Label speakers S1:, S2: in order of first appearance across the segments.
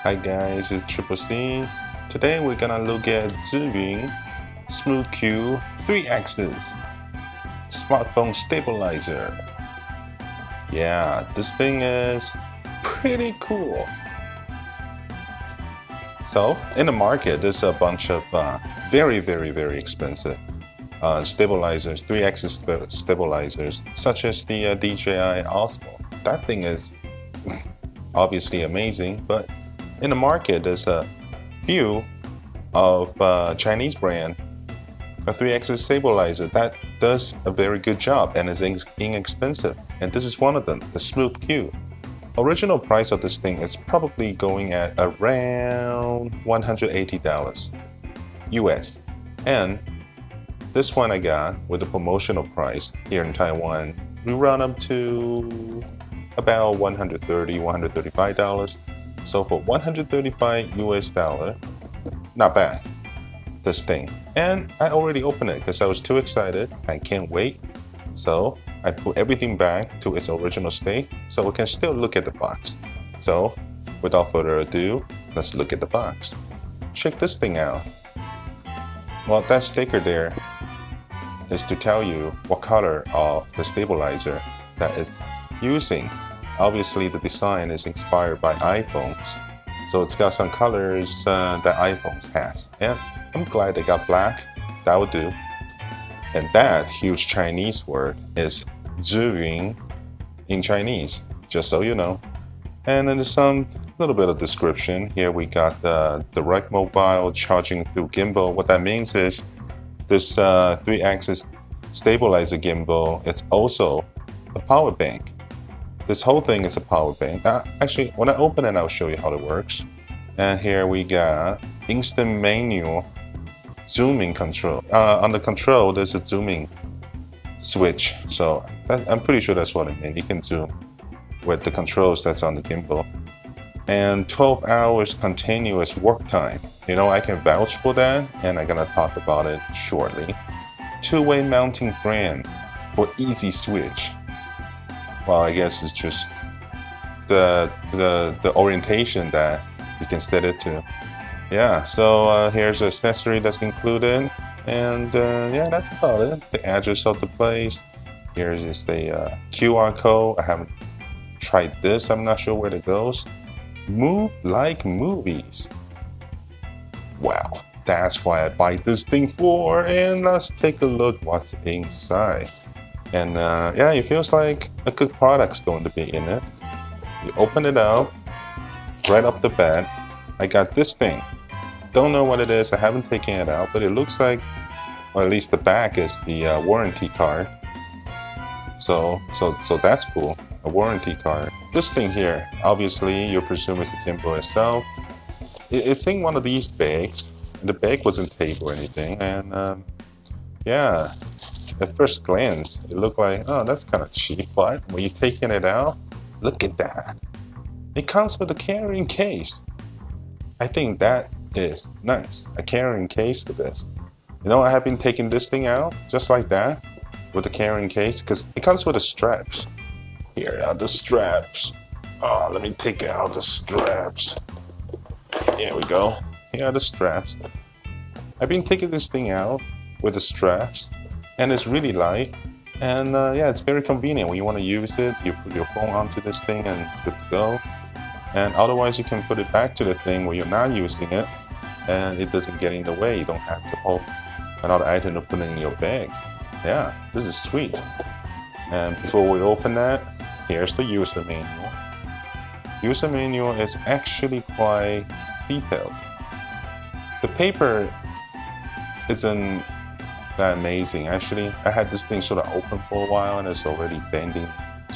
S1: Hi guys, it's Triple C. Today we're gonna look at Zhiyun Smooth Q 3-axis smartphone stabilizer. Yeah, this thing is pretty cool. So in the market, there's a bunch of very expensive stabilizers, 3-axis stabilizers, such as the DJI Osmo. That thing is obviously amazing, but in the market, there's a few of Chinese brand, a 3-axis stabilizer that does a very good job and is inexpensive. And this is one of them, the Smooth Q. Original price of this thing is probably going at around $180 US. And this one I got with the promotional price here in Taiwan, we run up to about $130, $135. So for $135 US, not bad, this thing. And I already opened it because I was too excited. I can't wait. So I put everything back to its original state so we can still look at the box. So without further ado, let's look at the box. Check this thing out. Well, that sticker there is to tell you what color of the stabilizer that it's using. Obviously, the design is inspired by iPhones, so it's got some colors that iPhones has. And I'm glad they got black. That would do. And that huge Chinese word is Zhiyun in Chinese, just so you know. And then there's some little bit of description. Here we got the direct mobile charging through gimbal. What that means is this 3-axis stabilizer gimbal, it's also a power bank. This whole thing is a power bank. Actually, when I open it, I'll show you how it works. And here we got instant manual zooming control. On the control, there's a zooming switch. So I'm pretty sure that's what it means. You can zoom with the controls that's on the gimbal. And 12 hours continuous work time. You know, I can vouch for that, and I'm gonna talk about it shortly. Two-way mounting frame for easy switch. Well, I guess it's just the orientation that you can set it to. Yeah, so here's the accessory that's included, and yeah, that's about it. The address of the place. Here's just the QR code. I haven't tried this. I'm not sure where it goes. Move like movies. Wow, that's why I buy this thing for. And let's take a look what's inside. And yeah, it feels like a good product's going to be in it. You open it out, right off the bat, I got this thing. Don't know what it is, I haven't taken it out, but it looks like, or at least the back is the warranty card. So that's cool, a warranty card. This thing here, obviously, you presume is the gimbal itself. It's in one of these bags. The bag wasn't taped or anything, and yeah. At first glance, it looked like, oh, that's kind of cheap, but when you're taking it out, look at that. It comes with a carrying case. I think that is nice, a carrying case for this. You know, I have been taking this thing out just like that with a carrying case because it comes with the straps. Here are the straps. Oh, let me take out the straps. Here we go. Here are the straps. I've been taking this thing out with the straps. And it's really light, and yeah, it's very convenient. When you want to use it, you put your phone onto this thing and good to go. And otherwise, you can put it back to the thing where you're not using it, and it doesn't get in the way. You don't have to hold another item to put it in your bag. Yeah, this is sweet. And before we open that, here's the user manual. User manual is actually quite detailed. The paper isn't that amazing. Actually, I had this thing sort of open for a while and it's already bending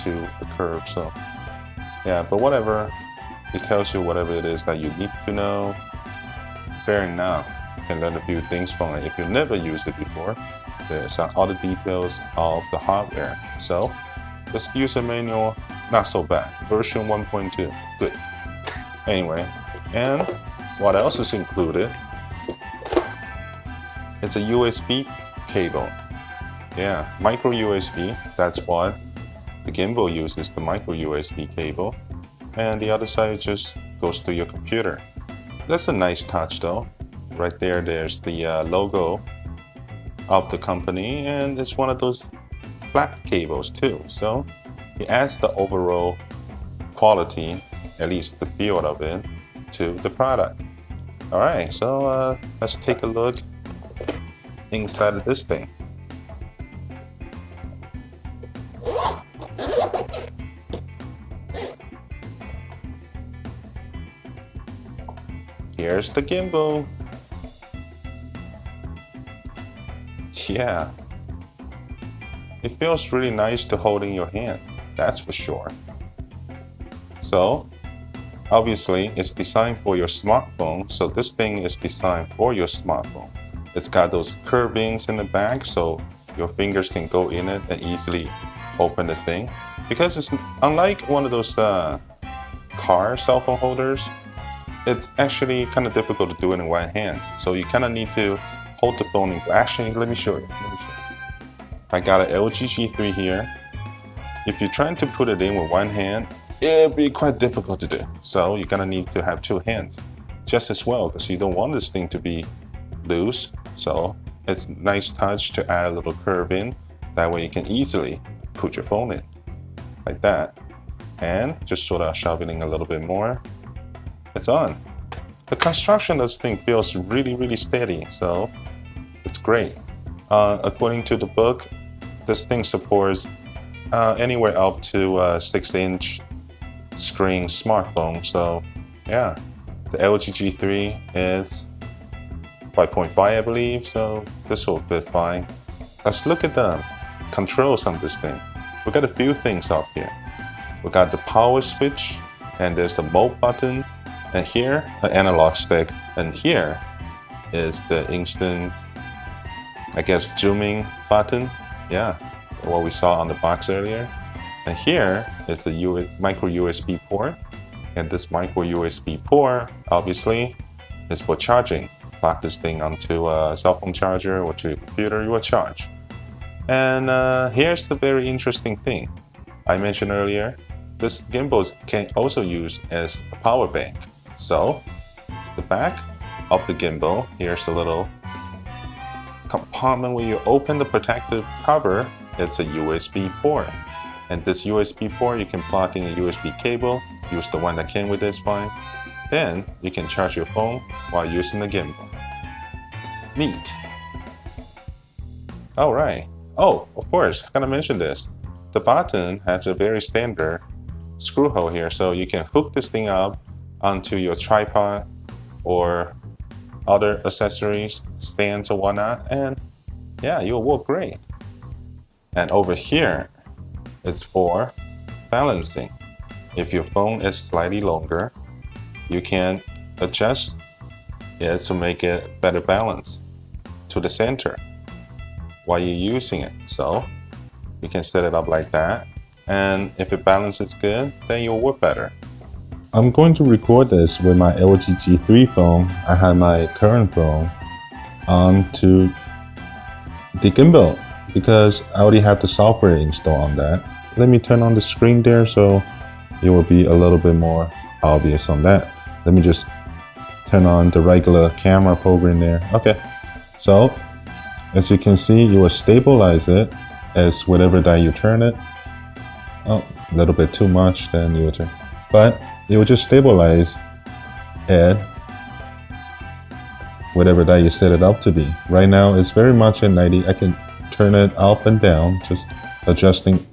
S1: to the curve. So yeah, but whatever. It tells you whatever it is that you need to know. Fair enough. You can learn a few things from it. If you've never used it before, there's all the details of the hardware. So this user manual, not so bad. Version 1.2, good. Anyway, and what else is included? It's a USB cable. Yeah, micro USB, that's what the gimbal uses, the micro USB cable. And the other side is just goes to your computer. That's a nice touch though. Right there, there's the logo of the company, and it's one of those flat cables too. So it adds the overall quality, at least the feel of it, to the product. All right, so let's take a look inside of this thing. Here's the gimbal. Yeah, it feels really nice to hold in your hand, that's for sure. So obviously it's designed for your smartphone, so this thing is designed for your smartphone. It's got those curvings in the back, so your fingers can go in it and easily open the thing. Because it's unlike one of those car cell phone holders, it's actually kind of difficult to do it in one hand. So you kind of need to hold the phone in. Actually, let me show you. I got an LG G3 here. If you're trying to put it in with one hand, it'll be quite difficult to do. So you're gonna need to have two hands just as well, because you don't want this thing to be loose. So it's a nice touch to add a little curve in. That way you can easily put your phone in like that. And just sort of shove it in a little bit more. It's on. The construction of this thing feels really, really steady, so it's great. According to the book, this thing supports anywhere up to a 6-inch screen smartphone. So yeah, the LG G3 is 5.5, I believe, so this will fit fine. Let's look at the controls on this thing. We got a few things up here. We got the power switch, and there's the mode button, and here an analog stick, and here is the instant, I guess, zooming button. Yeah, what we saw on the box earlier. And here is a micro USB port, and this micro USB port obviously is for charging. Plug this thing onto a cell phone charger or to your computer, you will charge. And here's the very interesting thing. I mentioned earlier, this gimbal can also use as a power bank. So the back of the gimbal, here's a little compartment where you open the protective cover. It's a USB port. And this USB port, you can plug in a USB cable, use the one that came with this fine. Then you can charge your phone while using the gimbal. Neat. All right. Oh, of course, I gotta mention this. The button has a very standard screw hole here, so you can hook this thing up onto your tripod or other accessories, stands or whatnot, and yeah, you'll work great. And over here, it's for balancing. If your phone is slightly longer, you can adjust it to make it better balance to the center while you're using it. So you can set it up like that, and if it balances good, then you'll work better. I'm going to record this with my LG G3 phone. I have my current phone onto the gimbal because I already have the software installed on that. Let me turn on the screen there so it will be a little bit more obvious on that. Let me just turn on the regular camera program there. Okay, so as you can see, you will stabilize it as whatever that you turn it. Oh, a little bit too much, then you will turn. But it will just stabilize it whatever that you set it up to be. Right now it's very much at 90. I can turn it up and down, just adjusting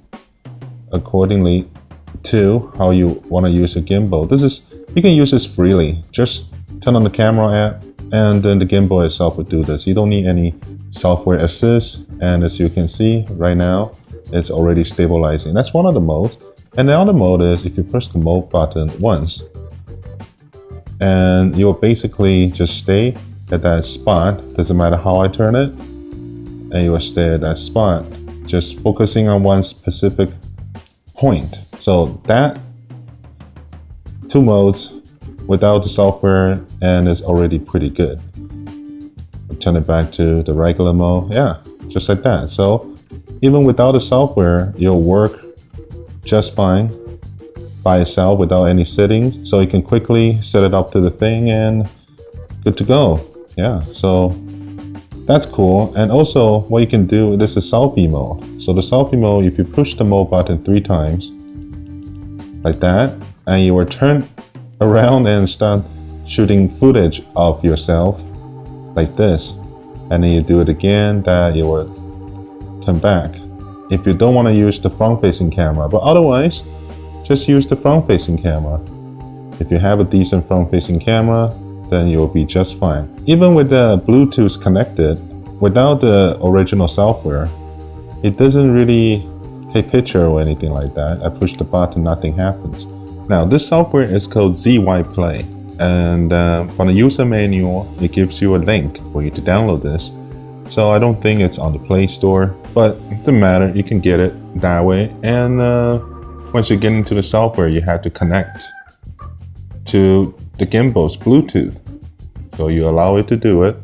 S1: accordingly to how you want to use a gimbal. You can use this freely. Just turn on the camera app and then the gimbal itself will do this. You don't need any software assist, and as you can see right now, it's already stabilizing. That's one of the modes. And the other mode is if you press the mode button once, and you'll basically just stay at that spot. Doesn't matter how I turn it, and you will stay at that spot, just focusing on one specific point. So that two modes without the software, and it's already pretty good. Turn it back to the regular mode. Yeah, just like that. So even without the software, you'll work just fine by itself without any settings. So you can quickly set it up to the thing and good to go. Yeah, so that's cool. And also what you can do, this is selfie mode. So the selfie mode, if you push the mode button 3 times, like that, and you will turn around and start shooting footage of yourself like this. And then you do it again, that you will turn back. If you don't want to use the front-facing camera, but otherwise, just use the front-facing camera. If you have a decent front-facing camera, then you'll be just fine. Even with the Bluetooth connected, without the original software, it doesn't really take picture or anything like that. I push the button, nothing happens. Now, this software is called ZY Play. And from the user manual, it gives you a link for you to download this. So I don't think it's on the Play Store, but it doesn't matter, you can get it that way. And once you get into the software, you have to connect to the gimbal's Bluetooth. So you allow it to do it.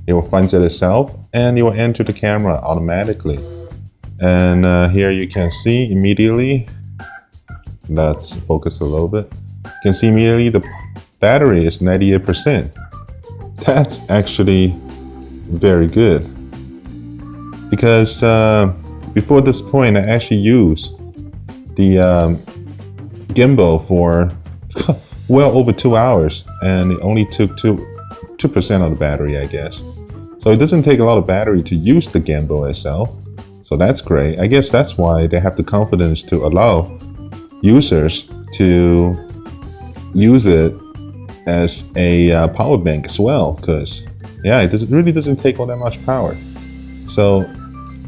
S1: It will find it itself, and it will enter the camera automatically. And here you can see immediately, let's focus a little bit. You can see immediately the battery is 98%. That's actually very good. Because before this point, I actually used the gimbal for well over 2 hours, and it only took 2% of the battery, I guess. So it doesn't take a lot of battery to use the gimbal itself. So that's great. I guess that's why they have the confidence to allow users to use it as a power bank as well, because yeah, it really doesn't take all that much power. So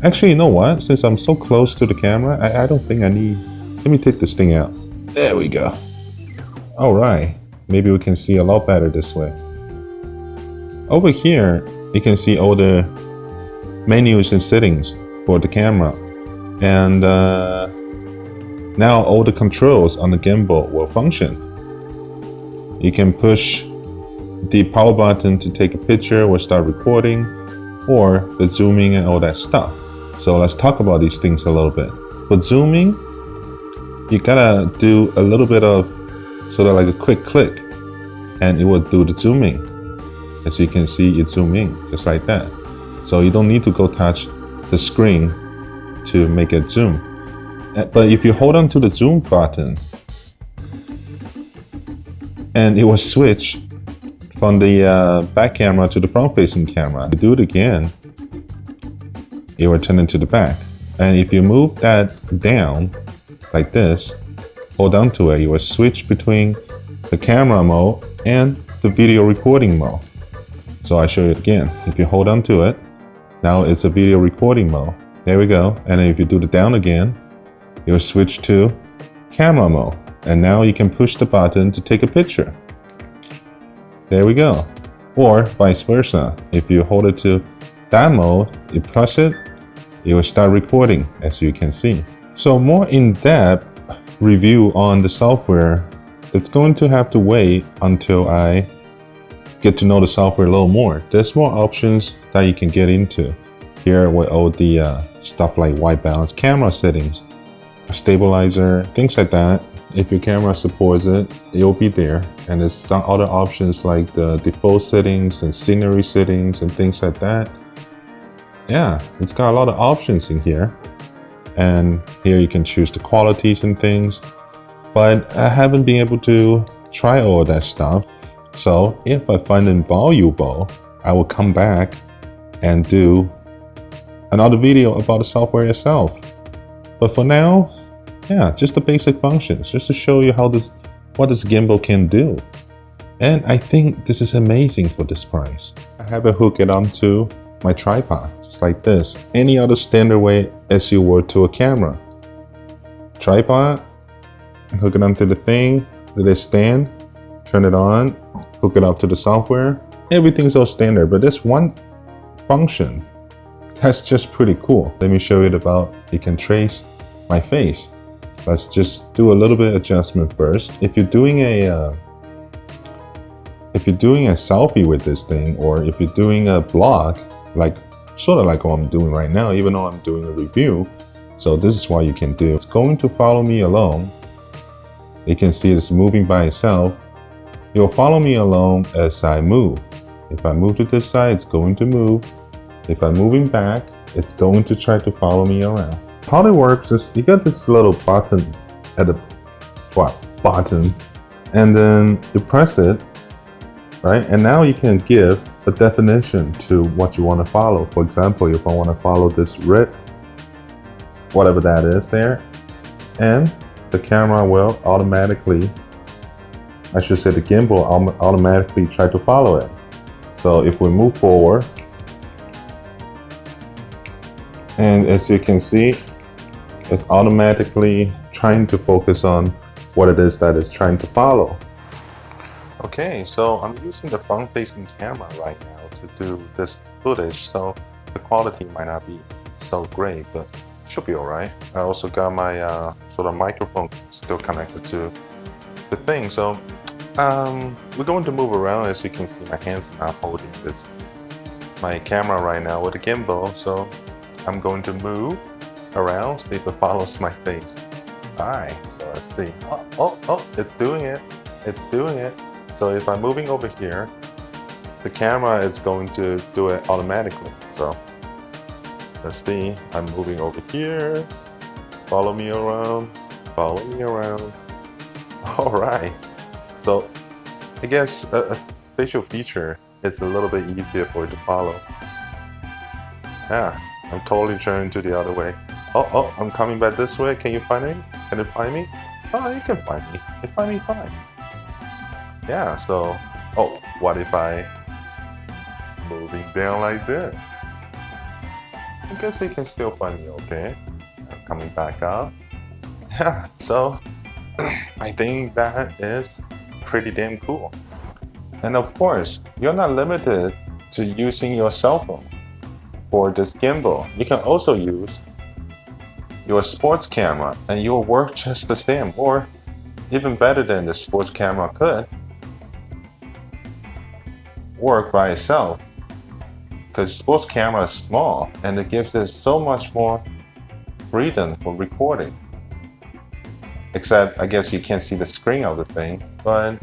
S1: actually, you know what? Since I'm so close to the camera, I don't think I need, let me take this thing out. There we go. All right, maybe we can see a lot better this way. Over here, you can see all the menus and settings for the camera. And now all the controls on the gimbal will function. You can push the power button to take a picture or start recording, or the zooming and all that stuff. So let's talk about these things a little bit. For zooming, you gotta do a little bit of sort of like a quick click, and it will do the zooming. As you can see, it's zooming just like that. So you don't need to go touch the screen to make it zoom. But if you hold on to the zoom button, and it will switch from the back camera to the front-facing camera. You do it again, it will turn into the back. And if you move that down like this, hold on to it, you will switch between the camera mode and the video recording mode. So I show you it again. If you hold on to it, now it's a video recording mode. There we go. And then if you do the down again, it will switch to camera mode. And now you can push the button to take a picture. There we go. Or vice versa. If you hold it to that mode, you press it, it will start recording, as you can see. So more in-depth review on the software, it's going to have to wait until I get to know the software a little more. There's more options that you can get into here with all the stuff like white balance, camera settings, stabilizer, things like that. If your camera supports it, it'll be there. And there's some other options like the default settings and scenery settings and things like that. Yeah, it's got a lot of options in here. And here you can choose the qualities and things. But I haven't been able to try all that stuff. So if I find them valuable, I will come back and do another video about the software itself. But for now, yeah, just the basic functions, just to show you what this gimbal can do. And I think this is amazing for this price. I have it hooked onto my tripod, just like this. Any other standard way as you would to a camera. Tripod, hook it onto the thing, let it stand, turn it on, hook it up to the software. Everything's all standard, but there's one function that's just pretty cool. Let me show you about, you can trace my face. Let's just do a little bit of adjustment first. If you're doing a selfie with this thing, or if you're doing a vlog, like sort of like what I'm doing right now, even though I'm doing a review, so this is what you can do. It's going to follow me along You can see it's moving by itself. It will follow me along as I move. If I move to this side, it's going to move. If I'm moving back, it's going to try to follow me around. How it works is you got this little button at the bottom, and then you press it, right? And now you can give a definition to what you want to follow. For example, if I want to follow this red, whatever that is there, and the camera will automatically, I should say the gimbal automatically try to follow it. So if we move forward, and as you can see, it's automatically trying to focus on what it is that it's trying to follow. Okay, so I'm using the front-facing camera right now to do this footage, so the quality might not be so great, but should be alright. I also got my sort of microphone still connected to the thing, so we're going to move around. As you can see, my hands are not holding my camera right now with a gimbal, so I'm going to move around, see if it follows my face. Alright, so let's see. Oh, it's doing it. It's doing it. So if I'm moving over here, the camera is going to do it automatically. So let's see. I'm moving over here. Follow me around. Follow me around. Alright. So I guess a facial feature is a little bit easier for it to follow. Yeah, I'm totally turning to the other way. Oh, I'm coming back this way. Can you find me? Can it find me? Oh, you can find me. You find me fine. Yeah, so, what if I moving down like this? I guess they can still find me okay. I'm coming back up. Yeah, so I think that is pretty damn cool. And of course, you're not limited to using your cell phone for this gimbal. You can also use your sports camera and you'll work just the same, or even better than the sports camera could work by itself, because sports camera is small and it gives us so much more freedom for recording. Except I guess you can't see the screen of the thing, but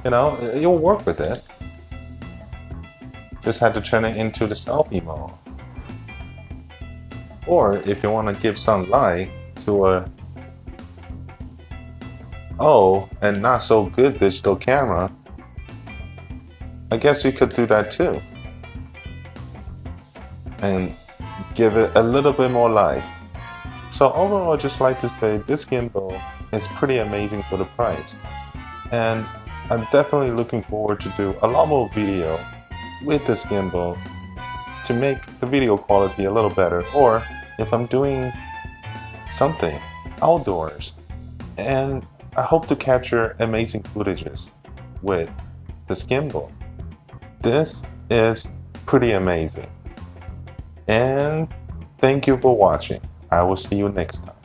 S1: you know, you'll work with it. Just had to turn it into the selfie mode. Or if you want to give some light to a and not so good digital camera, I guess you could do that too. And give it a little bit more life. So overall, I'd just like to say this gimbal is pretty amazing for the price. And I'm definitely looking forward to do a lot more video with this gimbal to make the video quality a little better, or if I'm doing something outdoors. And I hope to capture amazing footages with this gimbal. This is pretty amazing. And thank you for watching. I will see you next time.